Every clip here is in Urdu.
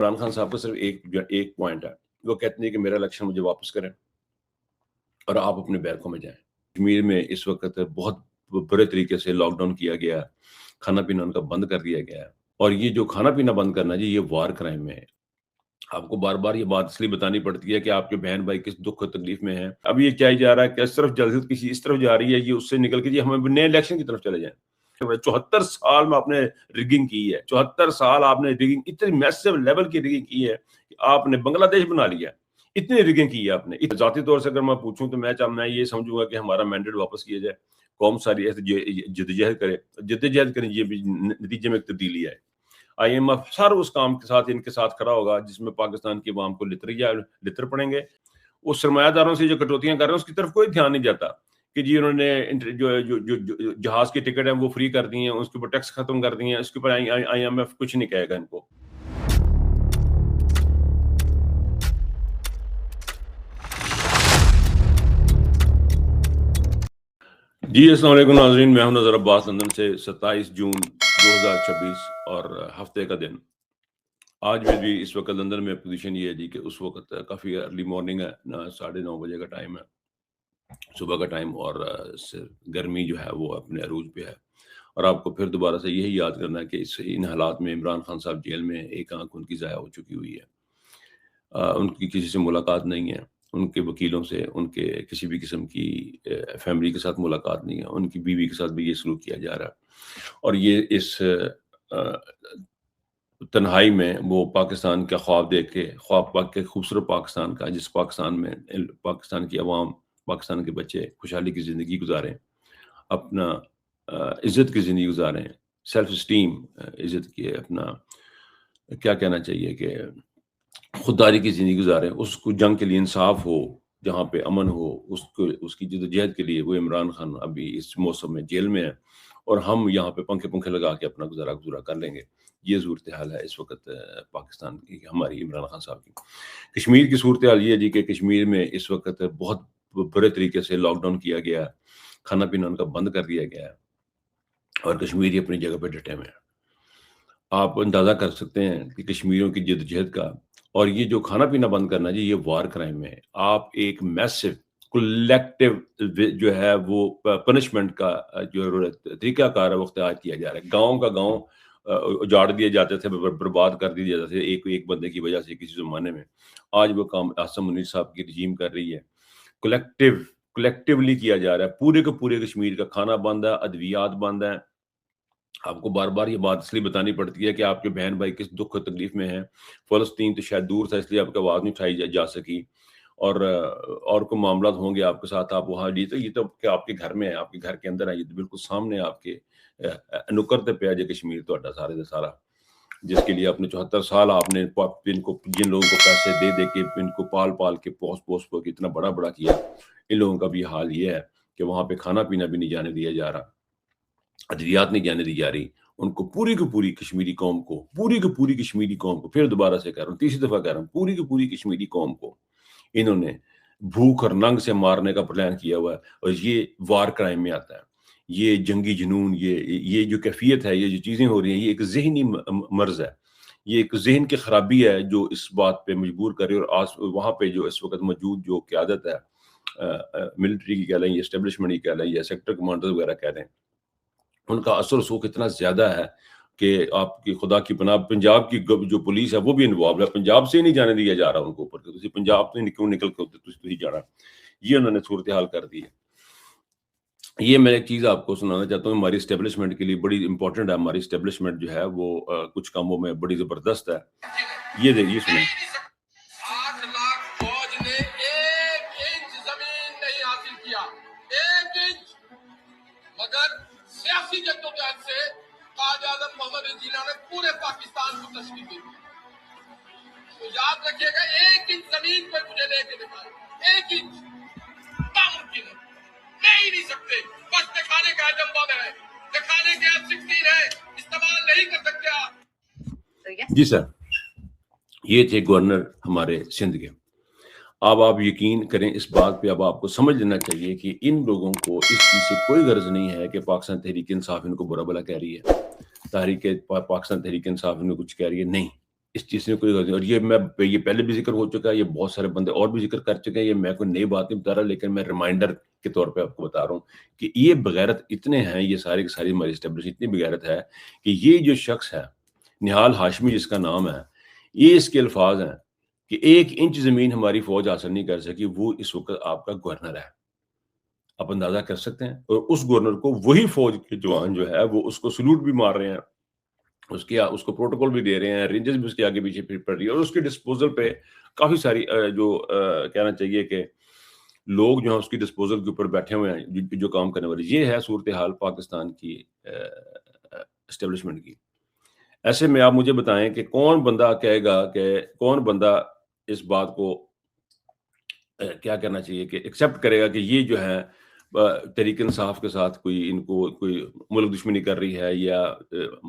عمران خان صاحب کا صرف ایک پوائنٹ ہے، وہ کہتے ہیں کہ میرا الیکشن مجھے واپس کریں اور آپ اپنے بیرکوں میں جائیں۔ کشمیر میں اس وقت بہت برے طریقے سے لاک ڈاؤن کیا گیا ہے، کھانا پینا ان کا بند کر دیا گیا ہے، اور یہ جو کھانا پینا بند کرنا جی یہ وار کرائم ہے۔ آپ کو بار بار یہ بات اس لیے بتانی پڑتی ہے کہ آپ کے بہن بھائی کس دکھ و تکلیف میں ہیں۔ اب یہ کیا جا رہا ہے کہ اس طرف جلد کسی اس طرف جا رہی ہے، یہ اس سے نکل کے جی ہم نئے الیکشن کی طرف چلے جائیں۔ 74 سال میں آپ نے ریگنگ کی ہے، 74 سال آپ نے ریگنگ، اتنی میسو لیول کی ریگنگ کی ہے کہ آپ نے بنگلہ دیش بنا لیا، اتنی ریگنگ کی ہے آپ نے۔ ذاتی طور سے اگر میں پوچھوں تو میں یہ سمجھوں گا کہ ہمارا مینڈیٹ واپس کیا جائے، قوم ساری ایسے جدوجہد کریں، یہ بھی نتیجے میں ایک تبدیلی آئے۔ آئی ایم ایف سر اس کام کے ساتھ ان کے ساتھ کھڑا ہوگا جس میں پاکستان کی عوام کو لتر پڑیں گے۔ اس سرمایہ داروں سے جو کٹوتیاں کر رہے ہیں اس کی طرف کوئی دھیان نہیں جاتا کہ جی انہوں نے جو جہاز کی ٹکٹ ہیں وہ فری کر دی ہیں، اس کے اوپر ٹیکس ختم کر دی ہیں، اس کے اوپر آئی ایم ایف کچھ نہیں کہے گا ان کو۔ جی السلام علیکم ناظرین، میں ہوں نظر عباس، لندن سے۔ 27 جون 2026 اور ہفتے کا دن۔ آج بھی اس وقت لندن میں پوزیشن یہ ہے جی کہ اس وقت کافی ارلی مارننگ ہے، 9:30 بجے کا ٹائم ہے، صبح کا ٹائم، اور گرمی جو ہے وہ اپنے عروج پہ ہے۔ اور آپ کو پھر دوبارہ سے یہی یاد کرنا ہے کہ ان حالات میں عمران خان صاحب جیل میں، ایک آنکھ ان کی ضائع ہو چکی ہوئی ہے، ان کی کسی سے ملاقات نہیں ہے، ان کے وکیلوں سے، ان کے کسی بھی قسم کی فیملی کے ساتھ ملاقات نہیں ہے، ان کی بیوی کے ساتھ بھی یہ سلوک کیا جا رہا ہے۔ اور یہ اس تنہائی میں وہ پاکستان کا خواب دیکھ کے، خواب کے خوبصورت پاکستان کا، جس پاکستان میں پاکستان کی عوام، پاکستان کے بچے خوشحالی کی زندگی گزاریں، اپنا عزت کی زندگی گزاریں، سیلف اسٹیم، عزت کی، اپنا کیا کہنا چاہیے کہ خودداری کی زندگی گزاریں، اس کو جنگ کے لیے انصاف ہو، جہاں پہ امن ہو، اس کی جدوجہد کے لیے وہ عمران خان ابھی اس موسم میں جیل میں ہے، اور ہم یہاں پہ پنکھے لگا کے اپنا گزارا کر لیں گے۔ یہ صورتحال ہے اس وقت پاکستان کی، ہماری عمران خان صاحب کی۔ کشمیر کی صورتحال یہ ہے جی کہ کشمیر میں اس وقت بہت برے طریقے سے لاک ڈاؤن کیا گیا ہے، کھانا پینا ان کا بند کر دیا گیا ہے، اور کشمیری اپنی جگہ پہ ڈٹے ہوئے ہیں۔ آپ اندازہ کر سکتے ہیں کہ کشمیریوں کی جدوجہد کا، اور یہ جو کھانا پینا بند کرنا جی یہ وار کرائم ہے۔ آپ ایک میسو کولیکٹیو جو ہے وہ پنشمنٹ کا جو طریقہ کار ہے وہ اختیار کیا جا رہا ہے۔ گاؤں کا گاؤں اجاڑ دیے جاتے تھے، برباد کر دیے جاتے تھے ایک بندے کی وجہ سے کسی زمانے میں۔ آج وہ کام عاصم منیر صاحب کی رجیم کر رہی ہے، کولیکٹیولی کیا جا رہا ہے۔ پورے کے پورے کشمیر کا کھانا بند ہے، ادویات بند ہیں۔ آپ کو بار بار یہ بات اس لیے بتانی پڑتی ہے کہ آپ کے بہن بھائی کس دکھ و تکلیف میں ہیں۔ فلسطین تو شاید دور تھا، اس لیے آپ کی آواز نہیں اٹھائی جا سکی، اور کوئی معاملات ہوں گے آپ کے ساتھ، آپ وہاں یہ تو کہ آپ کے گھر میں ہے، آپ کے گھر کے اندر ہے، یہ تو بالکل سامنے آپ کے نکرتے پہ ہے کشمیر تو سارے سے سارا، جس کے لیے آپ نے 74 سال آپ نے جن لوگوں کو پیسے دے کے، ان کو پال کے پوس کو اتنا بڑا کیا، ان لوگوں کا بھی حال یہ ہے کہ وہاں پہ کھانا پینا بھی نہیں جانے دیا جا رہا، ادویات نہیں جانے دی جا رہی ان کو۔ پوری کی پوری کشمیری قوم کو پھر دوبارہ سے کہہ رہا ہوں، تیسری دفعہ کہہ رہا ہوں، پوری کی پوری کشمیری قوم کو انہوں نے بھوک اور ننگ سے مارنے کا پلان کیا ہوا ہے، اور یہ وار کرائم میں آتا ہے۔ یہ جنگی جنون، یہ جو کیفیت ہے، یہ جو چیزیں ہو رہی ہیں، یہ ایک ذہنی مرض ہے، یہ ایک ذہن کی خرابی ہے جو اس بات پہ مجبور کر رہی ہے۔ اور وہاں پہ جو اس وقت موجود جو قیادت ہے، ملٹری کی کہہ لیں یا اسٹیبلشمنٹ کی کہہ لیں یا سیکٹر کمانڈر وغیرہ کہہ لیں، ان کا اثر رسوخ اتنا زیادہ ہے کہ آپ کی خدا کی پناہ پنجاب کی جو پولیس ہے وہ بھی انوالو ہے۔ پنجاب سے ہی نہیں جانے دیا جا رہا ان کو اوپر، کہ پنجاب سے کیوں نکل کے جانا، یہ انہوں نے صورتحال کر دی ہے۔ یہ میں ایک چیز آپ کو سنانا چاہتا ہوں، ہماری اسٹیبلشمنٹ کے لیے بڑی امپورٹنٹ ہے۔ ہماری اسٹیبلشمنٹ جو ہے وہ کچھ کاموں میں بڑی زبردست ہے۔ یہ دیکھیے، سنیں۔ 8 لاکھ فوج نے 1 انچ زمین نہیں حاصل کیا، 1 انچ، مگر سیاسی جدوجہد سے قائد اعظم محمد جینا نے پورے پاکستان کو تشکیل دی۔ تو یاد رکھیے گا، 1 انچ زمین پہ مجھے لے کے دکھائے، 1 انچ ناممکن ہے، لے ہی نہیں سکتے۔ بس دکھانے کا ایجنڈا ہے، دکھانے کے F-16 ہے، استعمال نہیں کر سکتے آپ۔ جی سر، یہ تھے گورنر ہمارے سندھ کے۔ اب آپ یقین کریں اس بات پہ، اب آپ کو سمجھ لینا چاہیے کہ ان لوگوں کو اس چیز سے کوئی غرض نہیں ہے کہ پاکستان تحریک انصاف ان کو برا بلا کہہ رہی ہے، پاکستان تحریک انصاف ان کو کچھ کہہ رہی ہے، نہیں۔ اس چیز سے کوئی غلط نہیں. اور یہ پہلے بھی ذکر ہو چکا ہے, یہ بہت سارے بندے اور بھی ذکر کر چکے ہیں, یہ میں کوئی نئی بات نہیں بتا رہا, لیکن میں ریمائنڈر کے طور پہ آپ کو بتا رہا ہوں کہ یہ بغیرت اتنے ہیں, یہ ساری کی ساری ہماری اسٹیبلش اتنی بغیرت ہے کہ یہ جو شخص ہے نہال ہاشمی جس کا نام ہے, یہ اس کے الفاظ ہیں کہ 1 انچ زمین ہماری فوج حاصل نہیں کر سکی, وہ اس وقت آپ کا گورنر ہے. آپ اندازہ کر سکتے ہیں, اور اس گورنر کو وہی فوج کے جوان جو ہے وہ اس کو سلوٹ بھی مار رہے ہیں, اس کو پروٹوکول بھی دے رہے ہیں, رینجرز بھی اس کے آگے پیچھے پڑ رہی ہے, اور اس کے ڈسپوزل پہ کافی ساری جو کہنا چاہیے کہ لوگ جو ہیں اس کی ڈسپوزل کے اوپر بیٹھے ہوئے ہیں جو کام کرنے والے. یہ ہے صورتحال پاکستان کی اسٹیبلشمنٹ کی. ایسے میں آپ مجھے بتائیں کہ کون بندہ کہے گا, کہ کون بندہ اس بات کو کیا کرنا چاہیے کہ ایکسیپٹ کرے گا کہ یہ جو ہے تحریک انصاف کے ساتھ کوئی ملک دشمنی کر رہی ہے, یا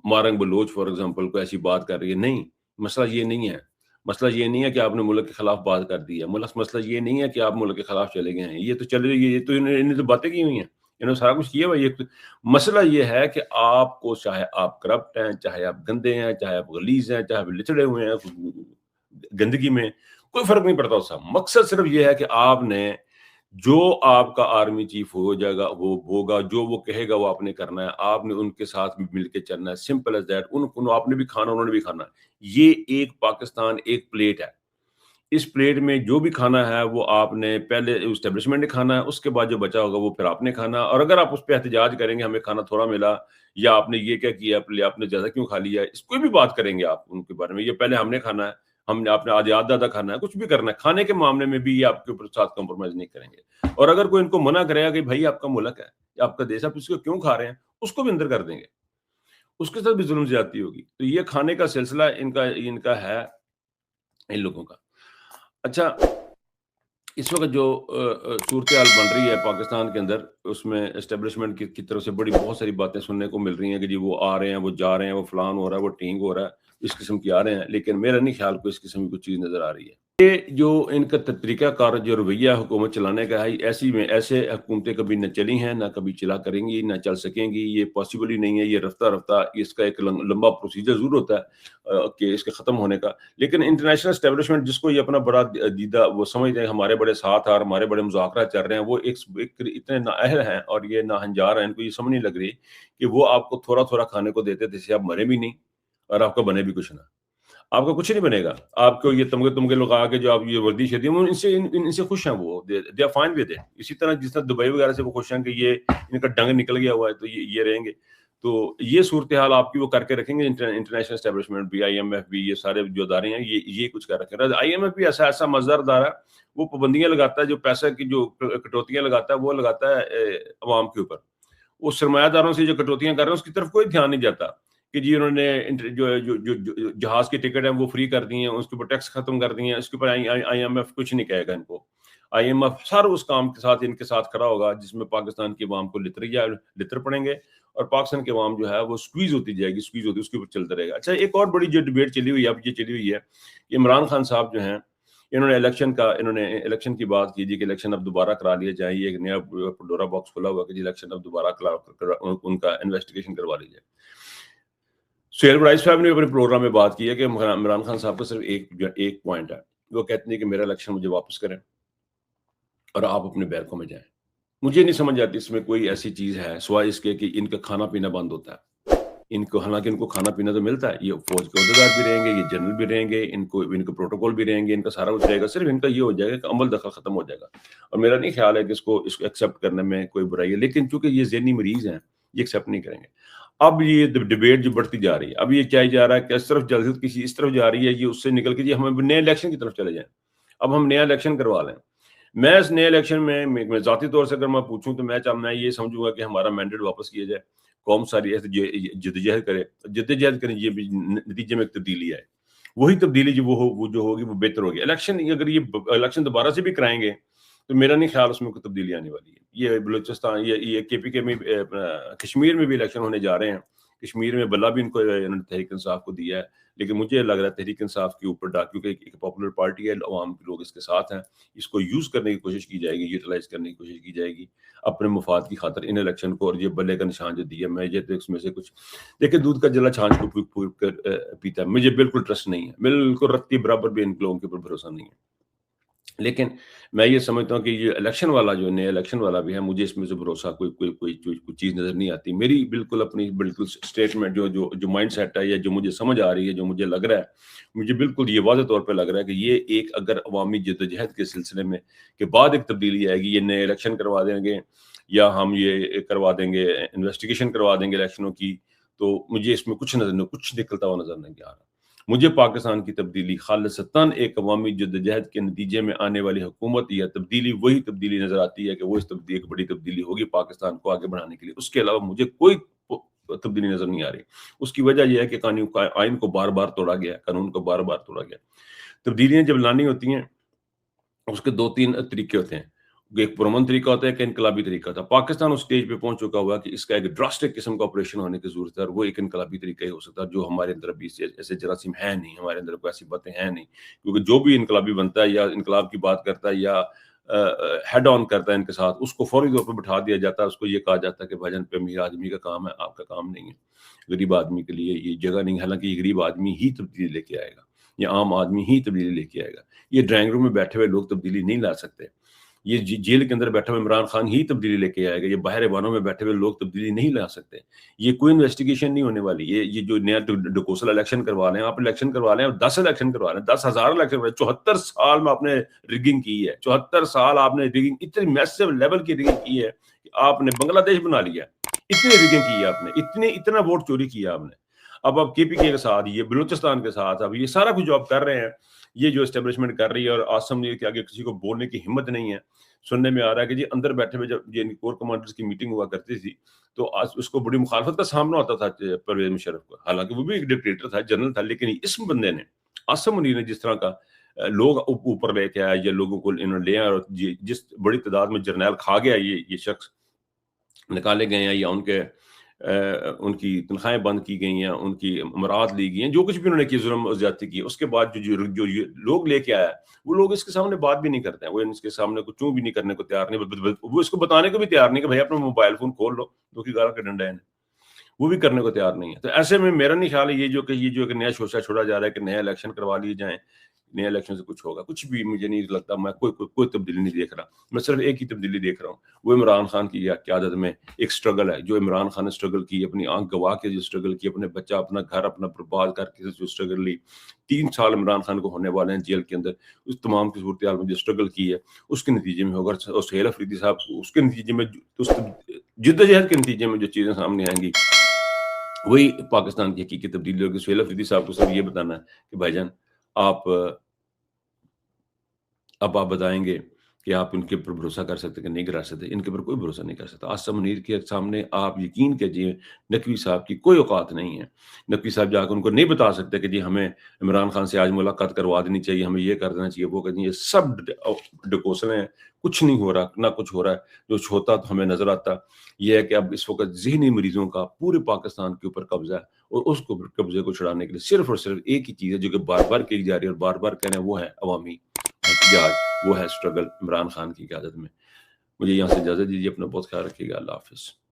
مارنگ بلوچ فار ایگزامپل کوئی ایسی بات کر رہی ہے. نہیں, مسئلہ یہ نہیں ہے. مسئلہ یہ نہیں ہے کہ آپ نے ملک کے خلاف بات کر دی ہے. مسئلہ یہ نہیں ہے کہ آپ ملک کے خلاف چلے گئے ہیں. یہ تو چلے گئے, یہ تو انہیں تو باتیں کی ہوئی ہیں, انہوں نے سارا کچھ کیا ہوا. مسئلہ یہ ہے کہ آپ کو, چاہے آپ کرپٹ ہیں, چاہے آپ گندے ہیں, چاہے آپ غلیظ ہیں, چاہے آپ لچڑے ہوئے ہیں گندگی میں, کوئی فرق نہیں پڑتا اس کا. مقصد صرف یہ ہے کہ آپ نے جو آپ کا آرمی چیف ہو جائے گا وہ ہوگا, جو وہ کہے گا وہ آپ نے کرنا ہے, آپ نے ان کے ساتھ بھی مل کے چلنا ہے. Simple as that. آپ نے بھی کھانا, انہوں نے بھی کھانا. یہ ایک پاکستان, ایک پلیٹ ہے. اس پلیٹ میں جو بھی کھانا ہے وہ آپ نے پہلے اسٹیبلشمنٹ نے کھانا ہے, اس کے بعد جو بچا ہوگا وہ پھر آپ نے کھانا. اور اگر آپ اس پہ احتجاج کریں گے ہمیں کھانا تھوڑا ملا, یا آپ نے یہ کیا کیا, آپ نے زیادہ کیوں کھا لیا, اس کوئی بھی بات کریں گے آپ ان کے بارے میں, یہ پہلے ہم نے کھانا ہے, ہم نے آپ نے آج آدھا کھانا ہے, کچھ بھی کرنا ہے, کھانے کے معاملے میں بھی یہ آپ کے اوپر ساتھ کمپرومائز نہیں کریں گے. اور اگر کوئی ان کو منع کرے گا کہ بھائی آپ کا ملک ہے, آپ کا دیش, آپ اس کو کیوں کھا رہے ہیں, اس کو بھی اندر کر دیں گے, اس کے ساتھ بھی ظلم زیادتی ہوگی. تو یہ کھانے کا سلسلہ ان کا ہے ان لوگوں کا. اچھا, اس وقت جو صورتحال بن رہی ہے پاکستان کے اندر, اس میں اسٹیبلشمنٹ کی طرف سے بہت ساری باتیں سننے کو مل رہی ہیں کہ جی وہ آ رہے ہیں, وہ جا رہے ہیں, وہ فلان ہو رہا ہے, وہ ٹینگ ہو رہا ہے, اس قسم کی آ رہے ہیں. لیکن میرا نہیں خیال کو اس قسم کی کچھ چیز نظر آ رہی ہے. یہ جو ان کا طریقہ کار, جو رویہ حکومت چلانے کا ہے, ایسے حکومتیں کبھی نہ چلی ہیں, نہ کبھی چلا کریں گی, نہ چل سکیں گی. یہ پاسبل ہی نہیں ہے. یہ رفتہ رفتہ اس کا ایک لمبا پروسیجر ضرور ہوتا ہے کہ اس کے ختم ہونے کا. لیکن انٹرنیشنل اسٹیبلشمنٹ جس کو یہ اپنا بڑا دیدہ وہ سمجھتے ہیں, ہمارے بڑے ساتھ اور ہمارے بڑے مذاکرات چل رہے ہیں, وہ ایک اتنے نااہل ہیں اور یہ ناہنجار ہیں, ان کو یہ سمجھ نہیں لگ رہی کہ وہ آپ کو تھوڑا تھوڑا کھانے کو دیتے جس سے آپ مرے بھی نہیں اور آپ کا بنے بھی کچھ نہ. آپ کا کچھ نہیں بنے گا. آپ کو یہ تمغے لوگ آ کے جو آپ یہ وردی شدی ان سے خوش ہیں, وہ they are fine with it. اسی طرح جس طرح دبئی وغیرہ سے وہ خوش ہیں کہ یہ ان کا ڈنگ نکل گیا ہوا ہے تو یہ رہیں گے. تو یہ صورتحال آپ کی وہ کر کے رکھیں گے. انٹرنیشنل اسٹیبلشمنٹ بھی, آئی ایم ایف بھی, یہ سارے جو ادارے ہیں یہ کچھ کر رکھے. آئی ایم ایف بھی ایسا مزدار ادارہ ہے, وہ پابندیاں لگاتا ہے, جو پیسہ کی جو کٹوتیاں لگاتا ہے وہ لگاتا ہے عوام کے اوپر. وہ سرمایہ داروں سے جو کٹوتیاں کر رہے ہیں اس کی طرف کوئی دھیان نہیں جاتا کہ جی انہوں نے جو جہاز کی ٹکٹ ہیں وہ فری کر دی ہیں, اس کے اوپر ٹیکس ختم کر دی ہیں, اس کے اوپر آئی ایم ایف کچھ نہیں کہے گا ان کو. آئی ایم ایف سر اس کام کے ساتھ ان کے ساتھ کھڑا ہوگا جس میں پاکستان کی عوام کو لتر پڑیں گے, اور پاکستان کی عوام جو ہے وہ سکویز ہوتی جائے گی, اس کے اوپر چلتا رہے گا. اچھا, ایک اور بڑی جو ڈیبیٹ چلی ہوئی ہے اب یہ چلی ہوئی ہے کہ عمران خان صاحب جو ہیں انہوں نے الیکشن کی بات کی جی کہ الیکشن اب دوبارہ کرا لیا جائے. یہ ایک نیا پنڈورا باکس کھلا ہوا کہ جی الیکشن اب دوبارہ ان کا انویسٹیگیشن کروا لی جائے. سہیل بڑائی صاحب نے اپنے پروگرام میں بات کی ہے کہ عمران خان صاحب کا صرف ایک پوائنٹ ہے, وہ کہتے ہیں کہ میرا الیکشن مجھے واپس کریں اور آپ اپنے بیرکوں میں جائیں. مجھے نہیں سمجھ آتی اس میں کوئی ایسی چیز ہے سوائے اس کے کہ ان کا کھانا پینا بند ہوتا ہے. حالانکہ ان کو کھانا پینا تو ملتا ہے, یہ فوج کے عہدیدار بھی رہیں گے, یہ جنرل بھی رہیں گے, ان کے پروٹوکول بھی رہیں گے, ان کا سارا کچھ رہے گا. صرف ان کا یہ ہو جائے گا کہ عمل دخل ختم ہو جائے گا. اور میرا نہیں خیال ہے کہ اس کو ایکسیپٹ کرنے میں کوئی برائی ہے, لیکن چونکہ یہ ذہنی مریض ہیں یہ ایکسیپٹ نہیں کریں گے. اب یہ ڈیبیٹ جو بڑھتی جا رہی ہے, اب یہ کیا جا رہا ہے کہ اس طرف جلد کسی اس طرف جا رہی ہے, یہ اس سے نکل کے جی ہم نئے الیکشن کی طرف چلے جائیں, اب ہم نیا الیکشن کروا لیں. میں اس نئے الیکشن میں ذاتی طور سے اگر میں پوچھوں تو میں یہ سمجھوں گا کہ ہمارا مینڈیٹ واپس کیا جائے, قوم ساری جدوجہد کریں, یہ بھی نتیجے میں ایک تبدیلی آئے. وہی تبدیلی جو ہوگی وہ بہتر ہوگی. اگر یہ الیکشن دوبارہ سے بھی کرائیں گے تو میرا نہیں خیال اس میں کوئی تبدیلی آنے والی ہے. یہ بلوچستان, یہ کے پی کے میں, کشمیر میں بھی الیکشن ہونے جا رہے ہیں, کشمیر میں بلا بھی ان کو انہوں نے تحریک انصاف کو دیا ہے، لیکن مجھے لگ رہا ہے تحریک انصاف کے اوپر کیونکہ ایک پاپولر پارٹی ہے، عوام کے لوگ اس کے ساتھ ہیں، اس کو یوز کرنے کی کوشش کی جائے گی، یوٹیلائز کرنے کی کوشش کی جائے گی اپنے مفاد کی خاطر ان الیکشن کو، اور یہ بلے کا نشان جو دیا میں یہ تو اس میں سے کچھ دیکھیں دودھ کا جلا چھانچ کو پھونک کر پیتا ہے، مجھے بالکل ٹرسٹ نہیں ہے، بالکل رتی برابر بھی ان لوگوں کے اوپر بھروسہ نہیں ہے۔ لیکن میں یہ سمجھتا ہوں کہ یہ الیکشن والا جو نیا الیکشن والا بھی ہے، مجھے اس میں سے بھروسہ کوئی چیز نظر نہیں آتی، میری بالکل اپنی بالکل اسٹیٹمنٹ جو مائنڈ سیٹ ہے یا جو مجھے سمجھ آ رہی ہے، جو مجھے لگ رہا ہے، مجھے بالکل یہ واضح طور پہ لگ رہا ہے کہ یہ ایک اگر عوامی جدوجہد کے سلسلے میں کے بعد ایک تبدیلی آئے گی، یہ نئے الیکشن کروا دیں گے یا ہم یہ کروا دیں گے انویسٹیگیشن کروا دیں گے الیکشنوں کی، تو مجھے اس میں کچھ نکلتا ہوا نظر نہیں آ رہا۔ مجھے پاکستان کی تبدیلی خالصتاً ایک عوامی جدوجہد کے نتیجے میں آنے والی حکومت یا تبدیلی وہی تبدیلی نظر آتی ہے کہ وہ اس تبدیلی ایک بڑی تبدیلی ہوگی پاکستان کو آگے بڑھانے کے لیے، اس کے علاوہ مجھے کوئی تبدیلی نظر نہیں آ رہی۔ اس کی وجہ یہ ہے کہ آئین کو بار بار توڑا گیا، قانون کو بار بار توڑا گیا۔ تبدیلیاں جب لانی ہوتی ہیں اس کے 2-3 طریقے ہوتے ہیں، ایک پرامن طریقہ ہوتا ہے، ایک انقلابی طریقہ ہوتا ہے۔ پاکستان اس سٹیج پہ پہنچ چکا ہوا کہ اس کا ایک ڈراسٹک قسم کا آپریشن ہونے کی ضرورت ہے، اور وہ ایک انقلابی طریقہ ہی ہو سکتا ہے، جو ہمارے اندر ابھی ایسے جراثیم ہیں نہیں، ہمارے اندر کوئی ایسی باتیں ہیں نہیں، کیونکہ جو بھی انقلابی بنتا ہے یا انقلاب کی بات کرتا ہے یا ہیڈ آن کرتا ہے ان کے ساتھ، اس کو فوری طور پر بٹھا دیا جاتا ہے، اس کو یہ کہا جاتا ہے کہ بھائی جان پہ امیر آدمی کا کام ہے، آپ کا کام نہیں ہے، غریب آدمی کے لیے یہ جگہ نہیں ہے، حالانکہ یہ غریب آدمی ہی تبدیلی لے کے آئے گا، یا عام آدمی ہی تبدیلی لے کے آئے گا۔ یہ ڈرائنگ روم میں بیٹھے ہوئے لوگ تبدیلی نہیں لا سکتے، یہ جیل کے اندر بیٹھا ہوا عمران خان ہی تبدیلی لے کے آئے گا، یہ باہر ایوانوں میں بیٹھے ہوئے لوگ تبدیلی نہیں لا سکتے، یہ کوئی انویسٹیگیشن نہیں ہونے والی، یہ جو نیا ڈکوسل الیکشن کروا رہے ہیں، آپ الیکشن کروا رہے ہیں، 10 الیکشن کروا رہے ہیں، 10,000 الیکشن کروا رہے ہیں، 74 سال میں آپ نے ریگنگ کی ہے، 74 سال آپ نے ریگنگ، اتنی میسو لیول کی ریگنگ کی ہے کہ آپ نے بنگلہ دیش بنا لیا، اتنی ریگنگ کی ہے آپ نے، اتنا ووٹ چوری کیا آپ نے۔ اب آپ کے پی کے ساتھ، یہ بلوچستان کے ساتھ، اب یہ سارا کچھ جو آپ کر رہے ہیں، یہ جو اسٹیبلشمنٹ کر رہی ہے، اور آسم کے آگے کسی کو بولنے کی ہمت نہیں ہے۔ سننے میں آ رہا ہے کہ جی اندر بیٹھے ہوئے جب یہ کور کمانڈرز کی میٹنگ ہوا کرتی تھی تو اس کو بڑی مخالفت کا سامنا ہوتا تھا پرویز مشرف کو، حالانکہ وہ بھی ایک ڈکٹیٹر تھا، جنرل تھا، لیکن اس بندے نے، آصم منیر نے جس طرح کا لوگ اوپر لے کے آیا، یا لوگوں کو انہوں نے لے آیا، اور جس بڑی تعداد میں جرنیل کھا گیا یہ شخص نکالے گئے ہیں، یا ان کی تنخواہیں بند کی گئی ہیں، ان کی امرات لی گئی ہیں، جو کچھ بھی انہوں نے کی ظلم و زیادتی کی، اس کے بعد جو لوگ لے کے آیا وہ لوگ اس کے سامنے بات بھی نہیں کرتے ہیں، وہ اس کے سامنے کو چوں بھی نہیں کرنے کو تیار نہیں، وہ اس کو بتانے کو بھی تیار نہیں کہ بھائی اپنا موبائل فون کھول لو، دو کی گارہ کا ڈنڈا ہے، وہ بھی کرنے کو تیار نہیں ہے۔ تو ایسے میں میرا نہیں خیال ہے یہ جو کہ نیا شوشہ چھوڑا جا رہا ہے کہ نیا الیکشن کروا لیے جائیں، نئے الیکشن سے کچھ ہوگا، کچھ بھی مجھے نہیں لگتا، میں کوئی تبدیلی نہیں دیکھ رہا، میں صرف ایک ہی تبدیلی دیکھ رہا ہوں، وہ عمران خان کی قیادت میں ایک سٹرگل ہے، جو عمران خان نے سٹرگل کی، اپنی آنکھ گوا کے جو سٹرگل کی، اپنے بچہ اپنا گھر اپنا برباد کر کے جو سٹرگل لی، 3 سال عمران خان کو ہونے والے ہیں جیل کے اندر، اس تمام کی صورتحال میں جو سٹرگل کی ہے اس کے نتیجے میں ہوگا، اور سہیل افریدی صاحب اس کے نتیجے میں، اس جدوجہد کے نتیجے میں جو چیزیں سامنے آئیں گی وہی پاکستان کی حقیقی تبدیلی ہوگی۔ سہیل افریدی صاحب کو صرف یہ بتانا ہے کہ بھائی جان اب آپ بتائیں گے کہ آپ ان کے اوپر بھروسہ کر سکتے کہ نہیں کرا سکتے، ان کے اوپر کوئی بھروسہ نہیں کر سکتا۔ آصم منیر کے سامنے آپ یقین کیجیے نقوی صاحب کی کوئی اوقات نہیں ہے، نقوی صاحب جا کے ان کو نہیں بتا سکتے کہ جی ہمیں عمران خان سے آج ملاقات کروا دینی چاہیے، ہمیں یہ کر دینا چاہیے، وہ کرنی ہے، سب ڈکوسلیں ہیں، کچھ نہیں ہو رہا، نہ کچھ ہو رہا ہے، جو ہوتا تو ہمیں نظر آتا۔ یہ ہے کہ اب اس وقت ذہنی مریضوں کا پورے پاکستان کے اوپر قبضہ ہے، اور اس کو قبضے کو چھڑانے کے لیے صرف اور صرف ایک ہی چیز ہے جو کہ بار بار کی جا رہی ہے اور بار بار کہنا ہے، وہ ہے عوامی احتجاج، وہ ہے سٹرگل عمران خان کی قیادت میں۔ مجھے یہاں سے اجازت دیجیے، اپنا بہت خیال رکھیے گا، اللہ حافظ۔